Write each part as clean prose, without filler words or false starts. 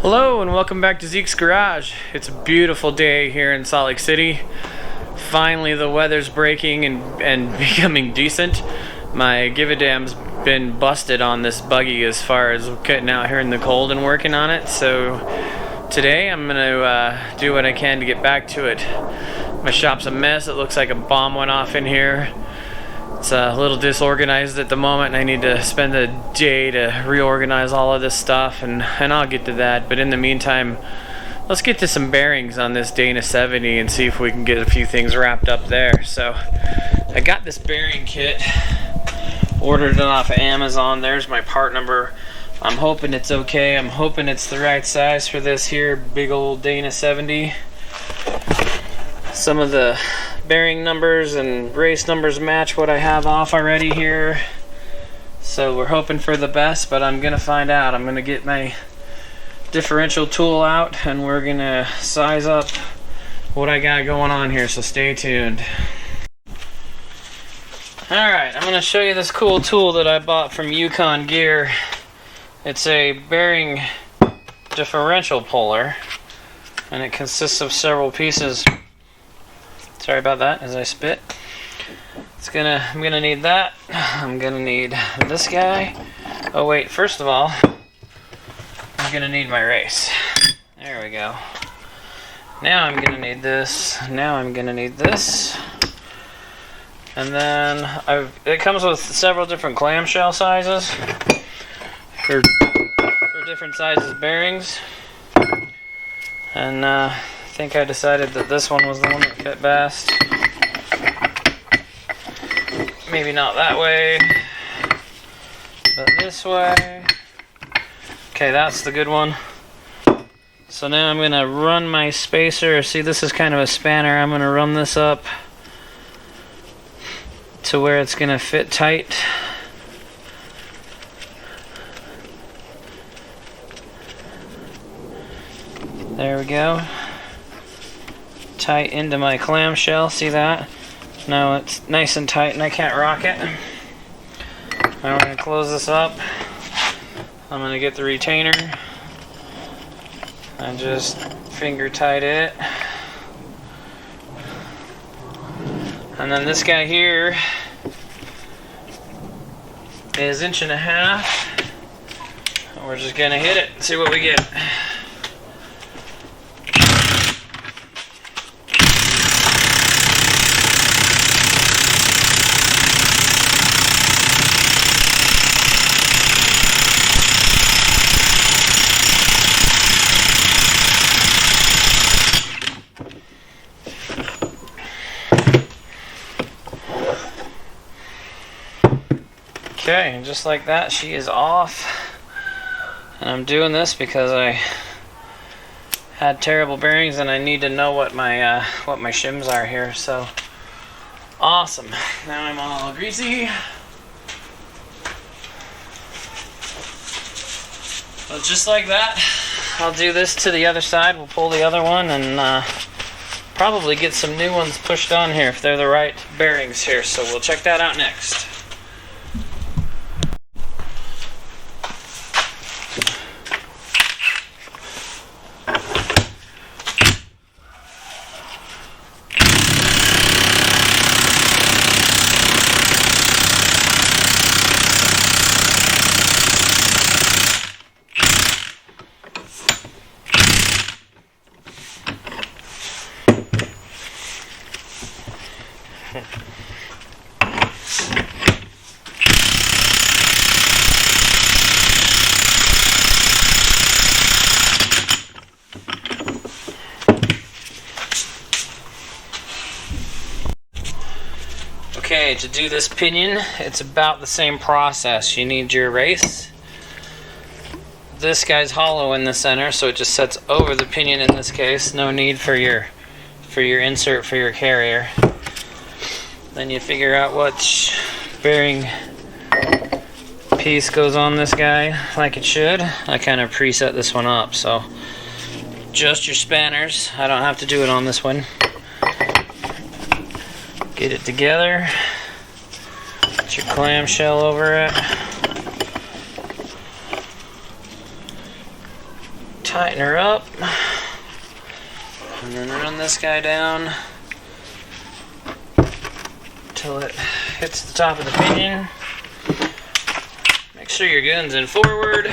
Hello and welcome back to Zeke's Garage. It's a beautiful day here in Salt Lake City. Finally the weather's breaking and becoming decent. My give-a-damn's been busted on this buggy as far as getting out here in the cold and working on it. So today I'm going to do what I can to get back to it. My shop's a mess. It looks like a bomb went off in here. It's a little disorganized at the moment and I need to spend a day to reorganize all of this stuff and I'll get to that. But in the meantime, let's get to some bearings on this Dana 70 and see if we can get a few things wrapped up there. So I got this bearing kit, ordered it off of Amazon. There's my part number. I'm hoping it's okay. I'm hoping it's the right size for this here big old Dana 70. Some of the bearing numbers and race numbers match what I have off already here, so we're hoping for the best, but I'm gonna find out. I'm gonna get my differential tool out and we're gonna size up what I got going on here, so stay tuned. Alright, I'm gonna show you this cool tool that I bought from Yukon Gear. It's a bearing differential puller and it consists of several pieces. Sorry about that as I spit. I'm gonna need that. I'm gonna need this guy. Oh wait, first of all, I'm gonna need my race. There we go. Now I'm gonna need this. Now I'm gonna need this. And then it comes with several different clamshell sizes for different sizes bearings. And I think I decided that this one was the one that fit best. Maybe not that way, but this way. Okay, that's the good one. So now I'm gonna run my spacer. See, this is kind of a spanner. I'm gonna run this up to where it's gonna fit tight. There we go. Tight into my clamshell, see that? Now it's nice and tight and I can't rock it. Now we're going to close this up. I'm going to get the retainer and just finger tight it. And then this guy here is 1.5 inches. And we're just going to hit it and see what we get. Okay, and just like that, she is off. And I'm doing this because I had terrible bearings and I need to know what my shims are here. So awesome. Now I'm all greasy. So just like that, I'll do this to the other side. We'll pull the other one and probably get some new ones pushed on here if they're the right bearings here. So we'll check that out next. Okay, to do this pinion, it's about the same process. You need your race. This guy's hollow in the center, so it just sets over the pinion in this case. No need for your insert for your carrier. Then you figure out what bearing piece goes on this guy like it should. I kind of preset this one up, so just your spanners. I don't have to do it on this one. Get it together. Put your clamshell over it. Tighten her up. And then run this guy down until it hits the top of the pinion. Make sure your gun's in forward.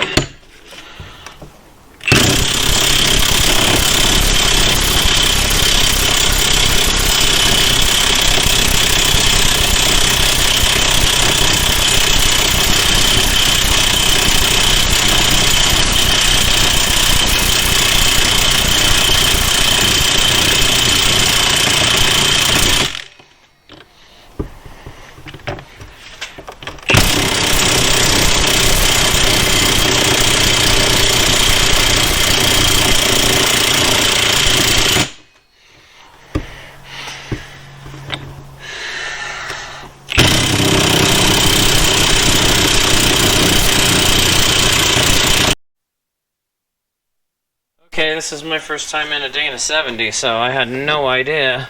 Okay, this is my first time in a Dana 70, so I had no idea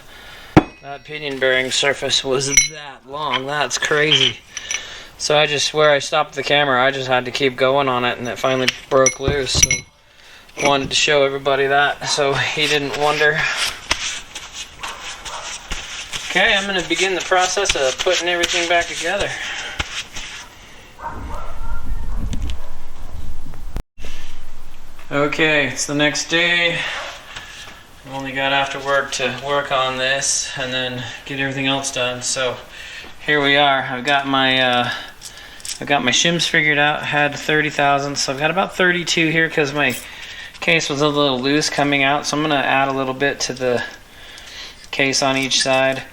that pinion bearing surface was that long. That's crazy. So where I stopped the camera, I just had to keep going on it, and it finally broke loose. So I wanted to show everybody that, so he didn't wonder. Okay, I'm going to begin the process of putting everything back together. Okay, it's the next day. I only got after work to work on this and then get everything else done. So here we are. I've got my shims figured out. I had 30,000, so I've got about 32 here because my case was a little loose coming out. So I'm gonna add a little bit to the case on each side.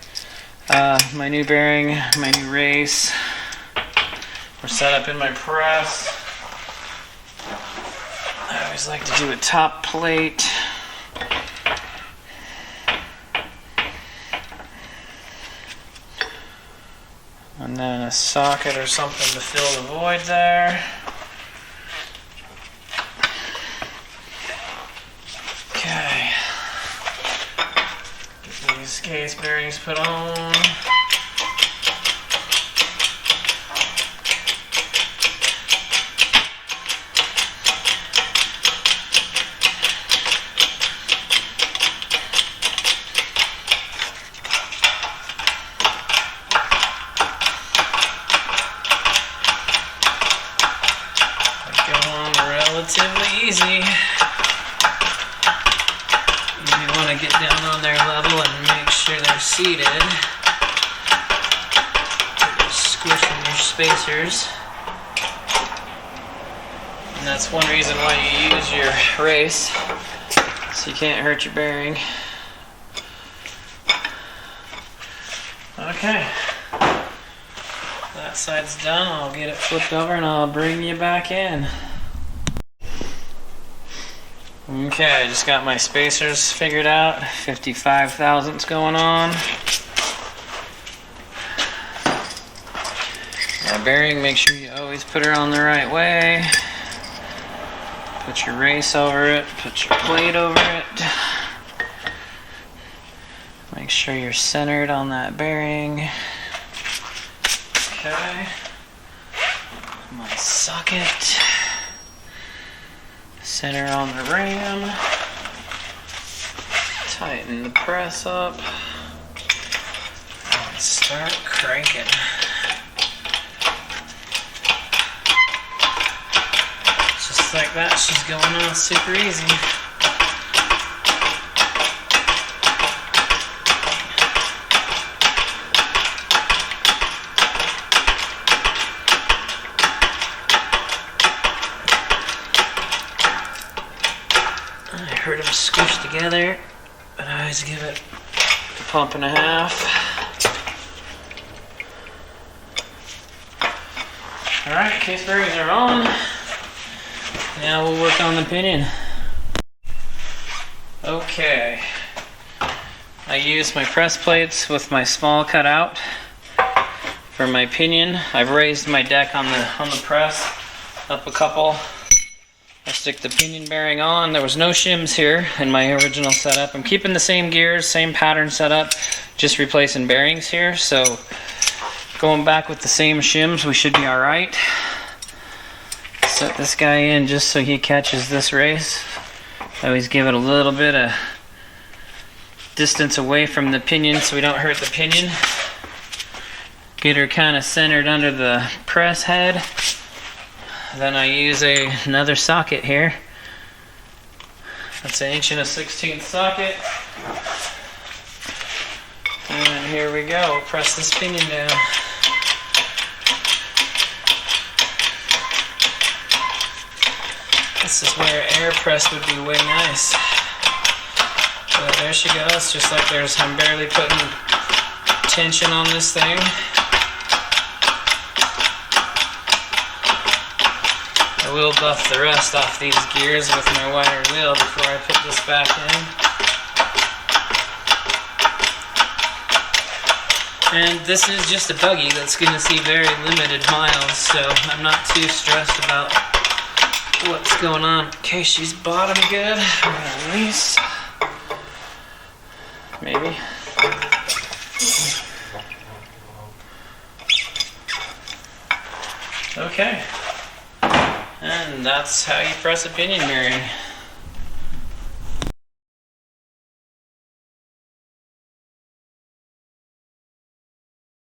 My new bearing, my new race. We're set up in my press. I always like to do a top plate. And then a socket or something to fill the void there. Okay. Get these case bearings put on. Relatively easy. You want to get down on their level and make sure they're seated. You're squishing your spacers. And that's one reason why you use your race, so you can't hurt your bearing. Okay. That side's done. I'll get it flipped over and I'll bring you back in. Okay, I just got my spacers figured out. 55 thousandths going on. Our bearing, make sure you always put her on the right way. Put your race over it, put your plate over it. Make sure you're centered on that bearing. Okay. My socket. Center on the ram. Tighten the press up. And start cranking. Just like that, she's going on super easy. I heard them squish together, but I always give it a pump and a half. Alright, case bearings are on. Now we'll work on the pinion. Okay. I use my press plates with my small cutout for my pinion. I've raised my deck on the press up a couple. I stick the pinion bearing on. There was no shims here in my original setup. I'm keeping the same gears, same pattern setup, just replacing bearings here. So going back with the same shims, we should be all right. Set this guy in just so he catches this race. I always give it a little bit of distance away from the pinion so we don't hurt the pinion. Get her kind of centered under the press head. Then I use another socket here. That's an 1 1/16 socket. And here we go. We'll press this pinion down. This is where air press would be way nice. But there she goes, just like I'm barely putting tension on this thing. I will buff the rust off these gears with my wire wheel before I put this back in. And this is just a buggy that's going to see very limited miles, so I'm not too stressed about what's going on. Okay, she's bottom good. I'm gonna release. Maybe. Okay. And that's how you press a pinion bearing.